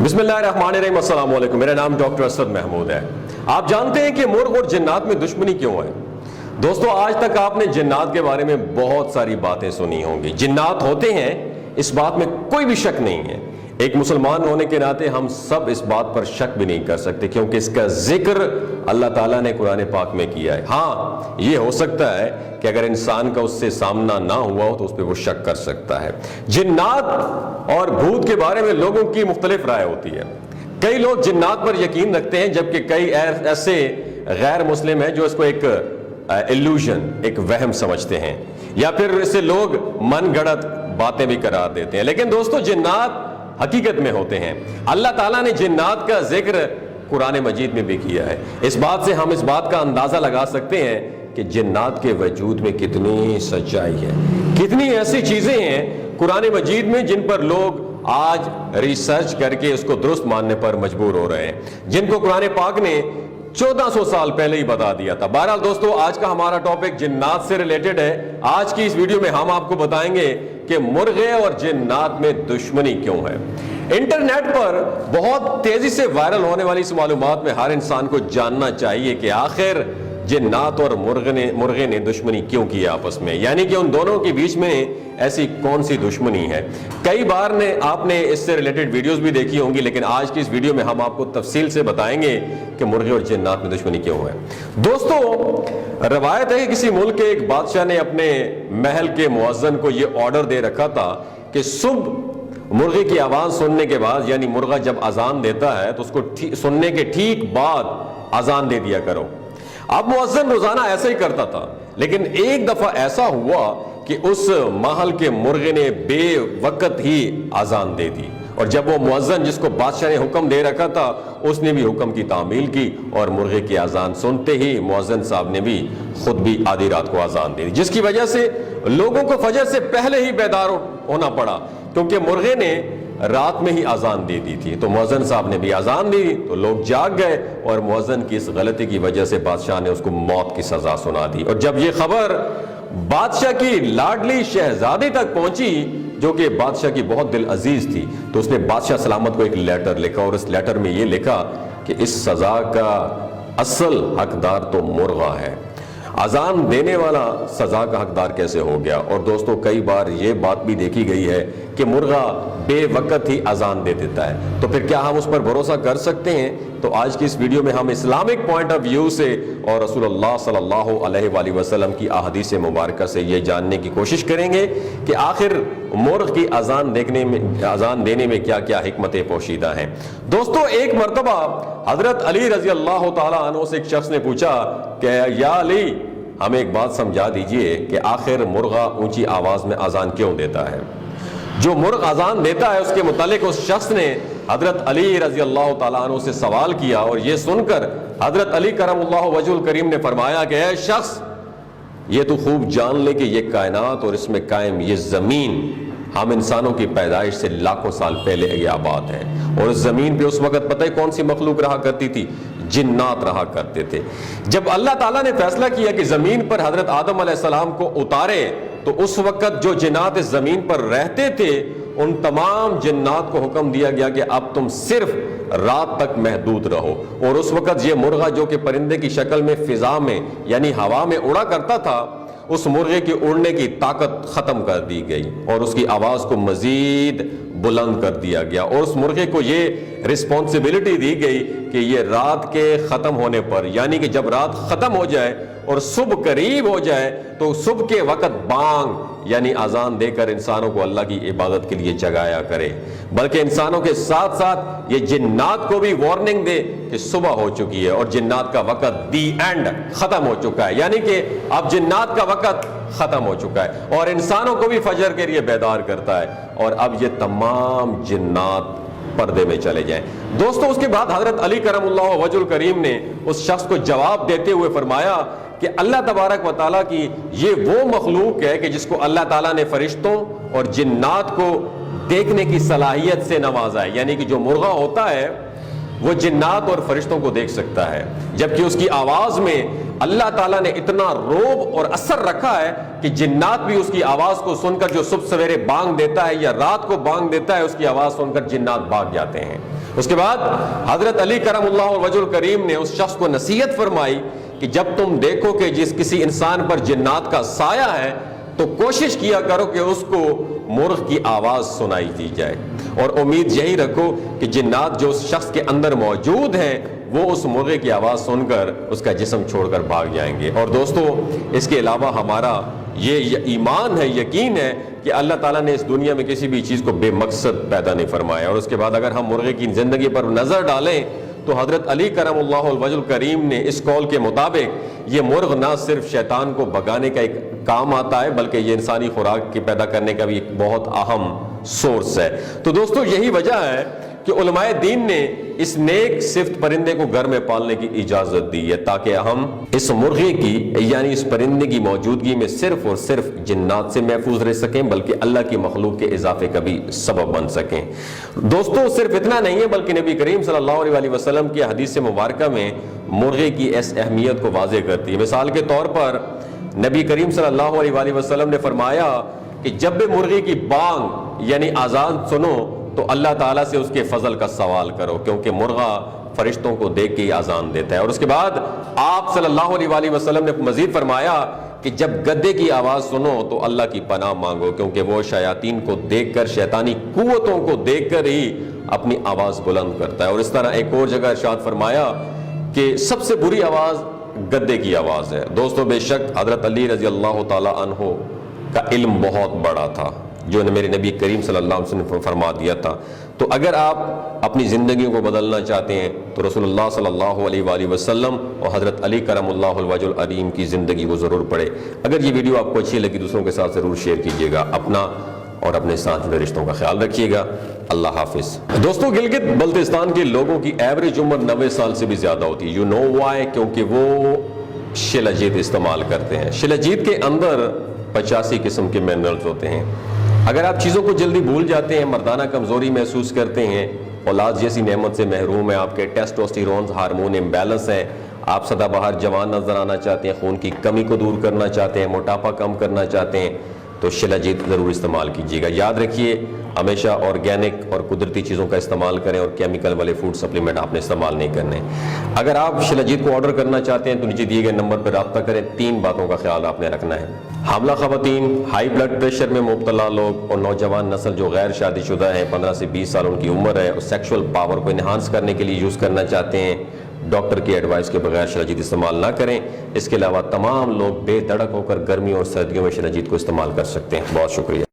बिस्मिल्लाहिर्रहमानिर्रहीम, अस्सलाम वालेकुम। मेरा नाम डॉक्टर असद महमूद है। आप जानते हैं कि मुर्ग और जिन्नात में दुश्मनी क्यों है? दोस्तों, आज तक आपने जिन्नात के बारे में बहुत सारी बातें सुनी होंगी। जिन्नात होते हैं, इस बात में कोई भी शक नहीं है। एक मुसलमान होने के नाते हम सब इस बात पर शक भी नहीं कर सकते, क्योंकि इसका जिक्र अल्लाह ताला ने कुरान पाक में किया है। हाँ, ये हो सकता है कि अगर इंसान का उससे सामना ना हुआ हो तो उस पर वो शक कर सकता है। जिन्नात और भूत के बारे में लोगों की मुख्तलिफ राय होती है। कई लोग जिन्नात पर यकीन रखते हैं, जबकि कई ऐसे गैर मुस्लिम हैं जो इसको एक इल्यूजन, एक वहम समझते हैं, या फिर इससे लोग मन गढ़ंत बातें भी करार देते हैं। लेकिन दोस्तों, जिन्नात हकीकत में होते हैं। अल्लाह ताला ने जिन्नात का जिक्र कुरान मजीद में भी किया है। इस बात से हम इस बात का अंदाजा लगा सकते हैं कि जिन्नात के वजूद में कितनी सच्चाई है, कितनी ऐसी चीजें हैं कुरान मजीद में जिन पर लोग आज रिसर्च करके उसको दुरुस्त मानने पर मजबूर हो रहे हैं, जिनको कुरान पाक ने 1400 साल पहले ही बता दिया था। बहरहाल दोस्तों, आज का हमारा टॉपिक जिन्नात से रिलेटेड है। आज की इस वीडियो में हम आपको बताएंगे कि मुर्गे और जिन्नात में दुश्मनी क्यों है। इंटरनेट पर बहुत तेजी से वायरल होने वाली इस मालूमात में हर इंसान को जानना चाहिए कि आखिर जिन्नात और मुर्गे ने दुश्मनी क्यों की आपस में, यानी कि उन दोनों के बीच में ऐसी कौन सी दुश्मनी है। कई बार आपने इससे रिलेटेड वीडियोस भी देखी होंगी, लेकिन आज की इस वीडियो में हम आपको तफसील से बताएंगे कि मुर्गे और जिन्नात में दुश्मनी क्यों है। दोस्तों, रवायत है कि किसी मुल्क के एक बादशाह ने अपने महल के मुअज्जिन को यह ऑर्डर दे रखा था कि सुबह मुर्गे की आवाज सुनने के बाद, यानी मुर्गा जब अजान देता है तो उसको सुनने के ठीक बाद अजान दे दिया करो। अब मुअज्जिन रोजाना ऐसा ही करता था, लेकिन एक दफा ऐसा हुआ कि उस महल के मुर्गे ने बेवक्त ही अजान दे दी, और जब वो मुअज्जिन जिसको बादशाह ने हुक्म दे रखा था उसने भी हुक्म की तामील की, और मुर्गे की अजान सुनते ही मुअज्जिन साहब ने भी खुद भी आधी रात को अजान दे दी, जिसकी वजह से लोगों को फजर से पहले ही बेदार होना पड़ा, क्योंकि मुर्गे ने रात में ही अजान दे दी थी। तो मुअज्जिन साहब ने भी अजान दी तो लोग जाग गए, और मुअज्जिन की इस गलती की वजह से बादशाह ने उसको मौत की सजा सुना दी। और जब ये खबर बादशाह की लाडली शहजादी तक पहुंची, जो कि बादशाह की बहुत दिल अजीज थी, तो उसने बादशाह सलामत को एक लेटर लिखा, और इस लेटर में ये लिखा कि इस सजा का असल हकदार तो मुर्गा है। अजान देने वाला सजा का हकदार कैसे हो गया? और दोस्तों, कई बार ये बात भी देखी गई है कि मुर्गा बेवक्त ही अजान दे देता है, तो फिर क्या हम उस पर भरोसा कर सकते हैं? तो आज की इस वीडियो में हम इस्लामिक पॉइंट ऑफ व्यू से और रसूलुल्लाह सल्लल्लाहु अलैहि वसल्लम की अहादीस मुबारका से ये जानने की कोशिश करेंगे कि आखिर मुर्ग की अजान देने में क्या क्या हिकमतें पोशीदा हैं। दोस्तों, एक मरतबा हजरत अली रजी अल्लाह तआला अन्हु से एक शख्स ने पूछा कि या अली, हमें एक बात समझा दीजिए कि आखिर मुर्गा ऊंची आवाज में अजान क्यों देता है। जो मुर्ग अजान देता है उसके मुतालिक उस शख्स ने हजरत अली रजी अल्लाह तआला अन्हु से सवाल किया, और यह सुनकर हजरत अली करमुल्लाहु वजहुल करीम ने फरमाया कि ऐ शख्स, ये तो खूब जान ले कि ये कायनात और इसमें कायम ये जमीन हम इंसानों की पैदाइश से लाखों साल पहले ये आबाद है, और इस जमीन पे उस वक्त पता है कौन सी मखलूक रहा करती थी? जिन्नात रहा करते थे। जब अल्लाह ताला ने फैसला किया कि जमीन पर हजरत आदम अलैहिस्सलाम को उतारे, तो उस वक्त जो जिन्नात इस जमीन पर रहते थे उन तमाम जिन्नात को हुक्म दिया गया कि अब तुम सिर्फ रात तक महदूद रहो। और उस वक्त ये मुर्गा जो कि परिंदे की शक्ल में फिजा में यानी हवा में उड़ा करता था, उस मुर्गे की उड़ने की ताकत खत्म कर दी गई और उसकी आवाज को मजीद बुलंद कर दिया गया, और उस मुर्गे को ये रिस्पॉन्सिबिलिटी दी गई कि ये रात के खत्म होने पर, यानी कि जब रात खत्म हो जाए और सुबह करीब हो जाए, तो सुबह के वक्त बांग यानी अजान देकर इंसानों को अल्लाह की इबादत के लिए जगाया करे, बल्कि इंसानों के साथ साथ ये जिन्नात को भी वार्निंग दे कि सुबह हो चुकी है और जिन्नात का वक्त दी एंड खत्म हो चुका है, यानी कि अब जिन्नात का वक्त खत्म हो चुका है, और इंसानों को भी फजर के लिए बेदार करता है, और अब ये तमाम जिन्नात पर्दे में चले जाएं। दोस्तों, उसके बाद हजरत अली करमुल्लाहु वजहुल करीम ने उस शख्स को जवाब देते हुए फरमाया कि अल्लाह तबारक व तआला की ये वो मखलूक है कि जिसको अल्लाह ताला ने फरिश्तों और जिन्नात को देखने की सलाहियत से नवाजा है, यानी कि जो मुर्गा होता है वो जिन्नात और फरिश्तों को देख सकता है, जबकि उसकी आवाज में اللہ تعالیٰ نے اتنا روب اور اثر رکھا ہے کہ جنات بھی اس کی آواز کو سن کر، جو صبح سویرے بانگ دیتا ہے یا رات کو بانگ دیتا ہے، اس کی آواز سن کر جنات بھاگ جاتے ہیں۔ اس کے بعد حضرت علی کرم اللہ وجہ الکریم نے اس شخص کو نصیحت فرمائی کہ جب تم دیکھو کہ جس کسی انسان پر جنات کا سایہ ہے تو کوشش کیا کرو کہ اس کو مرغ کی آواز سنائی دی جائے، اور امید یہی رکھو کہ جنات جو اس شخص کے اندر موجود ہیں وہ اس مرغے کی آواز سن کر اس کا جسم چھوڑ کر بھاگ جائیں گے۔ اور دوستو، اس کے علاوہ ہمارا یہ ایمان ہے، یقین ہے کہ اللہ تعالیٰ نے اس دنیا میں کسی بھی چیز کو بے مقصد پیدا نہیں فرمایا۔ اور اس کے بعد اگر ہم مرغے کی زندگی پر نظر ڈالیں تو حضرت علی کرم اللہ وجہ الکریم نے اس قول کے مطابق یہ مرغ نہ صرف شیطان کو بھگانے کا ایک کام آتا ہے بلکہ یہ انسانی خوراک کی پیدا کرنے کا بھی ایک بہت اہم سورس ہے۔ تو دوستو، یہی وجہ ہے کہ علماء دین نے اس نیک صفت پرندے کو گھر میں پالنے کی اجازت دی ہے تاکہ ہم اس مرغے کی یعنی اس پرندے کی موجودگی میں صرف اور صرف جنات سے محفوظ رہ سکیں بلکہ اللہ کی مخلوق کے اضافے کا بھی سبب بن سکیں۔ دوستو، صرف اتنا نہیں ہے بلکہ نبی کریم صلی اللہ علیہ وسلم کی حدیث مبارکہ میں مرغے کی اس اہمیت کو واضح کرتی ہے۔ مثال کے طور پر نبی کریم صلی اللہ علیہ وسلم نے فرمایا کہ جب بھی مرغے کی بانگ یعنی آزان سنو تو اللہ تعالیٰ سے اس کے فضل کا سوال کرو، کیونکہ مرغا فرشتوں کو دیکھ کے ہی آزان دیتا ہے۔ اور اس کے بعد آپ صلی اللہ علیہ وسلم نے مزید فرمایا کہ جب گدے کی آواز سنو تو اللہ کی پناہ مانگو، کیونکہ وہ شیاطین کو دیکھ کر، شیطانی قوتوں کو دیکھ کر ہی اپنی آواز بلند کرتا ہے۔ اور اس طرح ایک اور جگہ ارشاد فرمایا کہ سب سے بری آواز گدے کی آواز ہے۔ دوستو، بے شک حضرت علی رضی اللہ تعالیٰ عنہ کا علم بہت بڑا تھا جو میرے نبی کریم صلی اللہ علیہ وسلم نے فرما دیا تھا۔ تو اگر آپ اپنی زندگیوں کو بدلنا چاہتے ہیں تو رسول اللہ صلی اللہ علیہ وآلہ وسلم اور حضرت علی کرم اللہ وجہ الکریم کی زندگی کو ضرور پڑھیں۔ اگر یہ ویڈیو آپ کو اچھی لگی دوسروں کے ساتھ ضرور شیئر کیجیے گا۔ اپنا اور اپنے ساتھ میں رشتوں کا خیال رکھیے گا۔ اللہ حافظ۔ دوستو، گلگت بلتستان کے لوگوں کی ایوریج عمر 90 سال سے بھی زیادہ ہوتی ہے۔ You know why? کیونکہ وہ شلاجیت استعمال کرتے ہیں۔ شلاجیت کے اندر 85 قسم کے منرلز ہوتے ہیں۔ اگر آپ چیزوں کو جلدی بھول جاتے ہیں، مردانہ کمزوری محسوس کرتے ہیں، اولاد جیسی نعمت سے محروم ہیں، آپ کے ٹیسٹوسٹیرون ہارمون امبیلنس ہے، آپ سدا بہار جوان نظر آنا چاہتے ہیں، خون کی کمی کو دور کرنا چاہتے ہیں، موٹاپا کم کرنا چاہتے ہیں، تو شلاجیت ضرور استعمال کیجیے گا۔ یاد رکھیے، ہمیشہ آرگینک اور قدرتی چیزوں کا استعمال کریں اور کیمیکل والے فوڈ سپلیمنٹ آپ نے استعمال نہیں کرنے۔ اگر آپ شلاجیت کو آرڈر کرنا چاہتے ہیں تو نیچے دیے گئے نمبر پر رابطہ کریں۔ 3 باتوں کا خیال آپ نے رکھنا ہے: حاملہ خواتین، ہائی بلڈ پریشر میں مبتلا لوگ اور نوجوان نسل جو غیر شادی شدہ ہیں، 15 سے 20 سال ان کی عمر ہے اور سیکشول پاور کو انہانس کرنے کے لیے یوز کرنا چاہتے ہیں، ڈاکٹر کی ایڈوائس کے بغیر شلاجیت استعمال نہ کریں۔ اس کے علاوہ تمام لوگ بے دھڑک ہو کر گرمی اور سردیوں میں شلاجیت کو استعمال کر سکتے ہیں۔ بہت شکریہ۔